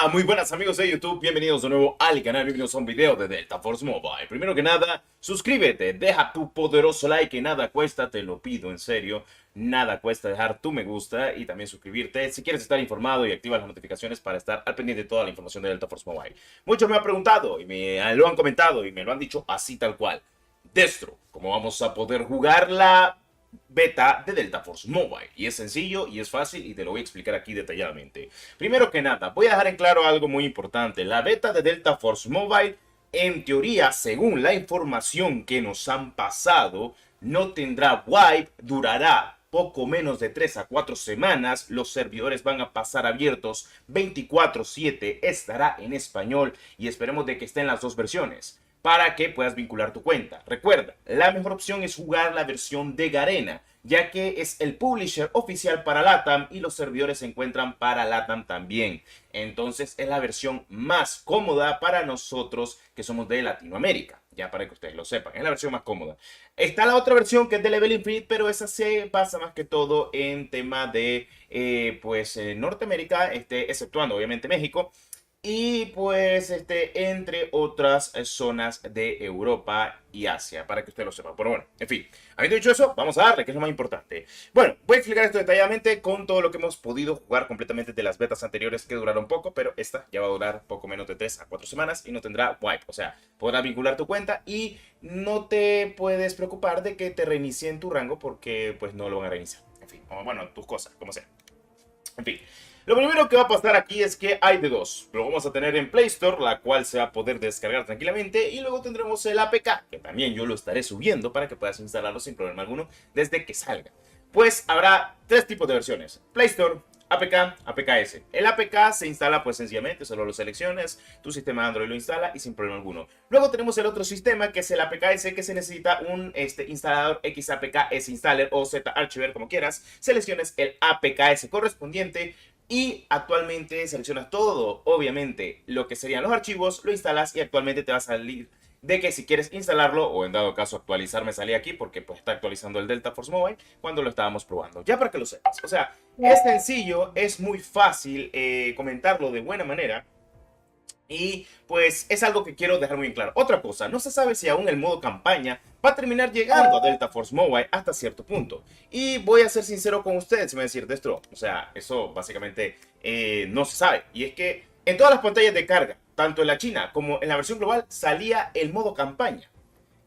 Hola, muy buenas amigos de YouTube, bienvenidos de nuevo al canal, bienvenidos a un video de Delta Force Mobile. Primero que nada, suscríbete, deja tu poderoso like, que nada cuesta, te lo pido en serio. Nada cuesta dejar tu me gusta y también suscribirte si quieres estar informado y activa las notificaciones para estar al pendiente de toda la información de Delta Force Mobile. Muchos me han preguntado y me lo han comentado y me lo han dicho así tal cual. Destro, ¿cómo vamos a poder jugar la beta de Delta Force Mobile? Y es sencillo y es fácil y te lo voy a explicar aquí detalladamente. Primero que nada, voy a dejar en claro algo muy importante. La beta de Delta Force Mobile, en teoría, según la información que nos han pasado, no tendrá wipe, durará poco menos de 3 a 4 semanas, los servidores van a pasar abiertos 24/7, estará en español y esperemos de que estén las dos versiones para que puedas vincular tu cuenta. Recuerda, la mejor opción es jugar la versión de Garena, ya que es el publisher oficial para LATAM y los servidores se encuentran para LATAM también. Entonces es la versión más cómoda para nosotros que somos de Latinoamérica. Ya para que ustedes lo sepan, es la versión más cómoda. Está la otra versión que es de Level Infinite, pero esa se basa más que todo en tema de Norteamérica, exceptuando obviamente México. Y pues entre otras zonas de Europa y Asia, para que usted lo sepa. Pero bueno, en fin, habiendo dicho eso, vamos a darle, que es lo más importante. Bueno, voy a explicar esto detalladamente con todo lo que hemos podido jugar completamente de las betas anteriores, que duraron poco, pero esta ya va a durar poco menos de 3 a 4 semanas y no tendrá wipe. O sea, podrás vincular tu cuenta y no te puedes preocupar de que te reinicien tu rango porque pues no lo van a reiniciar. En fin, bueno, tus cosas, como sea. En fin, lo primero que va a pasar aquí es que hay de dos. Lo vamos a tener en Play Store, la cual se va a poder descargar tranquilamente. Y luego tendremos el APK, que también yo lo estaré subiendo para que puedas instalarlo sin problema alguno desde que salga. Pues habrá tres tipos de versiones: Play Store, APK, APKS. El APK se instala pues sencillamente, solo lo seleccionas, tu sistema Android lo instala y sin problema alguno. Luego tenemos el otro sistema que es el APKS, que se necesita un instalador XAPK Installer o Z-Archiver, como quieras. Selecciones el APKS correspondiente y actualmente seleccionas todo, obviamente, lo que serían los archivos, lo instalas y actualmente te va a salir de que si quieres instalarlo o en dado caso actualizar, me salía aquí porque pues está actualizando el Delta Force Mobile cuando lo estábamos probando, ya para que lo sepas. O sea, es sencillo, es muy fácil comentarlo de buena manera. Y pues es algo que quiero dejar muy en claro. Otra cosa, no se sabe si aún el modo campaña va a terminar llegando a Delta Force Mobile hasta cierto punto. Y voy a ser sincero con ustedes, me va a decir, Destro, o sea, eso básicamente no se sabe. Y es que en todas las pantallas de carga, tanto en la China como en la versión global, salía el modo campaña.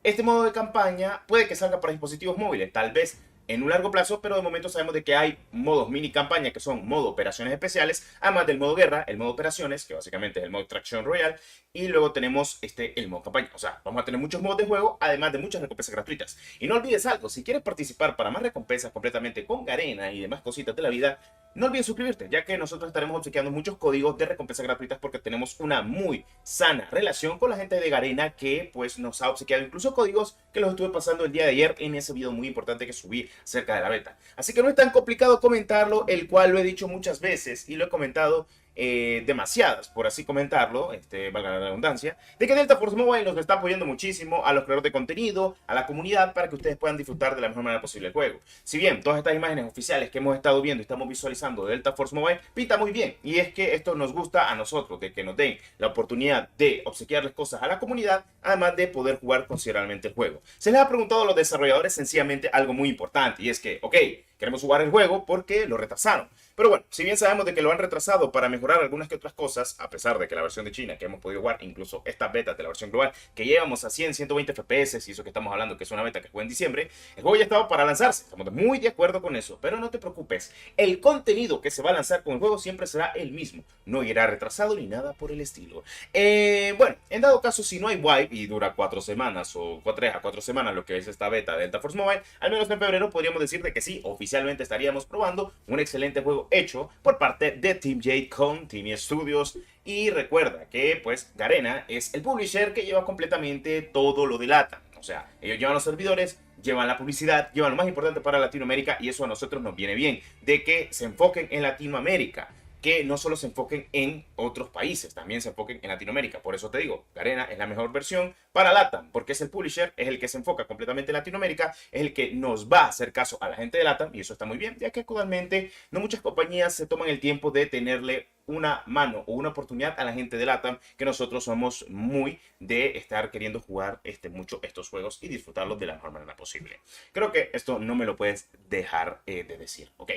Este modo de campaña puede que salga para dispositivos móviles, tal vez en un largo plazo, pero de momento sabemos de que hay modos mini campaña, que son modo operaciones especiales, además del modo guerra, el modo operaciones, que básicamente es el modo Traction Royale, y luego tenemos el modo campaña. O sea, vamos a tener muchos modos de juego, además de muchas recompensas gratuitas. Y no olvides algo, si quieres participar para más recompensas completamente con Garena y demás cositas de la vida, no olvides suscribirte, ya que nosotros estaremos obsequiando muchos códigos de recompensas gratuitas porque tenemos una muy sana relación con la gente de Garena, que pues nos ha obsequiado incluso códigos que los estuve pasando el día de ayer en ese video muy importante que subí acerca de la beta. Así que no es tan complicado comentarlo, el cual lo he dicho muchas veces y lo he comentado demasiadas, por así comentarlo, valga la redundancia, de que Delta Force Mobile nos está apoyando muchísimo a los creadores de contenido, a la comunidad, para que ustedes puedan disfrutar de la mejor manera posible el juego. Si bien todas estas imágenes oficiales que hemos estado viendo y estamos visualizando de Delta Force Mobile pinta muy bien, y es que esto nos gusta a nosotros, de que nos den la oportunidad de obsequiarles cosas a la comunidad, además de poder jugar considerablemente el juego. Se les ha preguntado a los desarrolladores sencillamente algo muy importante, y es que, ok, queremos jugar el juego porque lo retrasaron. Pero bueno, si bien sabemos de que lo han retrasado para mejorar algunas que otras cosas, a pesar de que la versión de China que hemos podido jugar, incluso estas betas de la versión global, que llevamos a 100, 120 FPS, y eso que estamos hablando que es una beta que fue en diciembre, el juego ya estaba para lanzarse. Estamos muy de acuerdo con eso, pero no te preocupes. El contenido que se va a lanzar con el juego siempre será el mismo. No irá retrasado ni nada por el estilo. Bueno, en dado caso, si no hay wipe y dura 4 semanas o 3 a 4 semanas lo que es esta beta de Delta Force Mobile, al menos en febrero podríamos decir de que sí, oficialmente estaríamos probando un excelente juego hecho por parte de Team Jade con Team Studios. Y recuerda que pues Garena es el publisher que lleva completamente todo lo de LATAM. O sea, ellos llevan los servidores, llevan la publicidad, llevan lo más importante para Latinoamérica, y eso a nosotros nos viene bien, de que se enfoquen en Latinoamérica, que no solo se enfoquen en otros países, también se enfoquen en Latinoamérica. Por eso te digo, Garena es la mejor versión para LATAM, porque es el publisher, es el que se enfoca completamente en Latinoamérica, es el que nos va a hacer caso a la gente de LATAM, y eso está muy bien, ya que actualmente no muchas compañías se toman el tiempo de tenerle una mano o una oportunidad a la gente de LATAM, que nosotros somos muy de estar queriendo jugar mucho estos juegos y disfrutarlos de la mejor manera posible. Creo que esto no me lo puedes dejar de decir, ¿ok?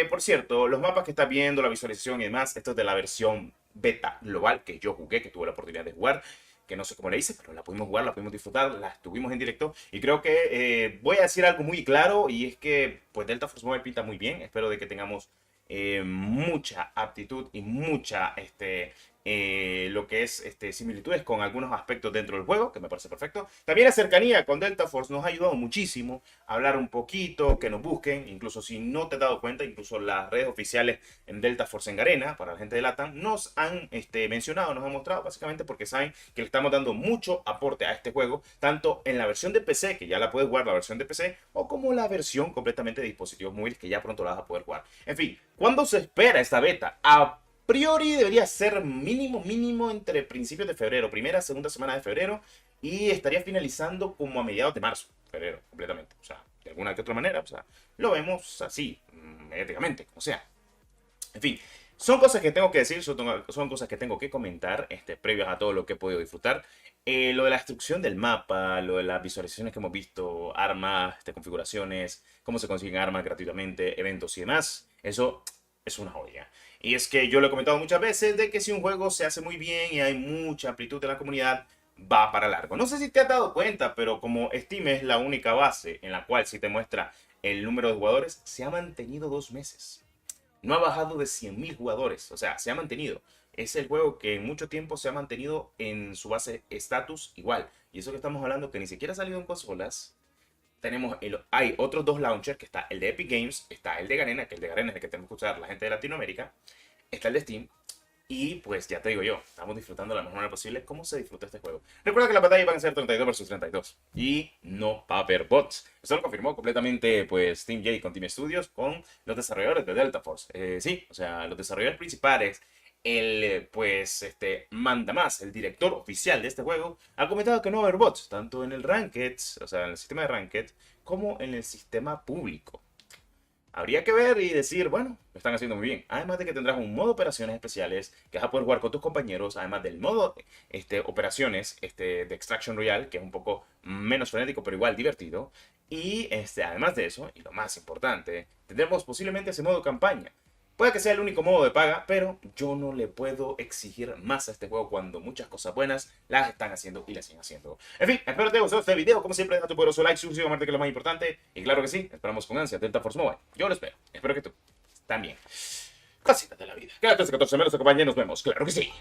Por cierto, los mapas que estás viendo, la visualización y demás, esto es de la versión beta global que yo jugué, que tuve la oportunidad de jugar, que no sé cómo le hice, pero la pudimos jugar, la pudimos disfrutar, la estuvimos en directo y creo que voy a decir algo muy claro y es que pues Delta Force Mobile pinta muy bien, espero de que tengamos mucha aptitud y mucha lo que es similitudes con algunos aspectos dentro del juego, que me parece perfecto. También la cercanía con Delta Force nos ha ayudado muchísimo a hablar un poquito, que nos busquen, incluso si no te has dado cuenta, incluso las redes oficiales en Delta Force en Garena, para la gente de LATAM, nos han mencionado, nos han mostrado, básicamente porque saben que le estamos dando mucho aporte a este juego, tanto en la versión de PC, que ya la puedes jugar la versión de PC, o como la versión completamente de dispositivos móviles, que ya pronto la vas a poder jugar. En fin, ¿cuándo se espera esta beta? A priori debería ser mínimo entre principios de febrero, primera, segunda semana de febrero, y estaría finalizando como a mediados de marzo, febrero, completamente. O sea, de alguna que otra manera, o sea, lo vemos así, mediáticamente, como sea. En fin, son cosas que tengo que decir, son cosas que tengo que comentar, previas a todo lo que he podido disfrutar. Lo de la destrucción del mapa, lo de las visualizaciones que hemos visto, armas, configuraciones, cómo se consiguen armas gratuitamente, eventos y demás, eso es una joya. Y es que yo lo he comentado muchas veces de que si un juego se hace muy bien y hay mucha amplitud en la comunidad, va para largo. No sé si te has dado cuenta, pero como Steam es la única base en la cual si te muestra el número de jugadores, se ha mantenido 2 meses. No ha bajado de 100.000 jugadores, o sea, se ha mantenido. Es el juego que en mucho tiempo se ha mantenido en su base estatus igual. Y eso que estamos hablando que ni siquiera ha salido en consolas. Hay otros 2 launchers, que está el de Epic Games, está el de Garena, que el de Garena es el que tenemos que usar la gente de Latinoamérica, está el de Steam, y pues ya te digo yo, estamos disfrutando de la mejor manera posible cómo se disfruta este juego. Recuerda que las batallas van a ser 32 versus 32, y no va a haber bots. Eso lo confirmó completamente pues Team J con Team Studios, con los desarrolladores de Delta Force. Sí, o sea, los desarrolladores principales, manda más, el director oficial de este juego, ha comentado que no va a haber bots, tanto en el Ranked, o sea, en el sistema de Ranked, como en el sistema público. Habría que ver y decir, bueno, lo están haciendo muy bien. Además de que tendrás un modo operaciones especiales que vas a poder jugar con tus compañeros, además del modo operaciones de Extraction Royale, que es un poco menos frenético, pero igual divertido. Y además de eso, y lo más importante, tendremos posiblemente ese modo campaña. Puede que sea el único modo de paga, pero yo no le puedo exigir más a este juego cuando muchas cosas buenas las están haciendo y las siguen haciendo. En fin, espero que te haya gustado este video. Como siempre, deja tu poderoso like, suscríbete, que es lo más importante. Y claro que sí, esperamos con ansia Delta Force Mobile. Yo lo espero. Espero que tú también. Cositas de la vida. Cada 13, 14 menos acompañe. Nos vemos. Claro que sí.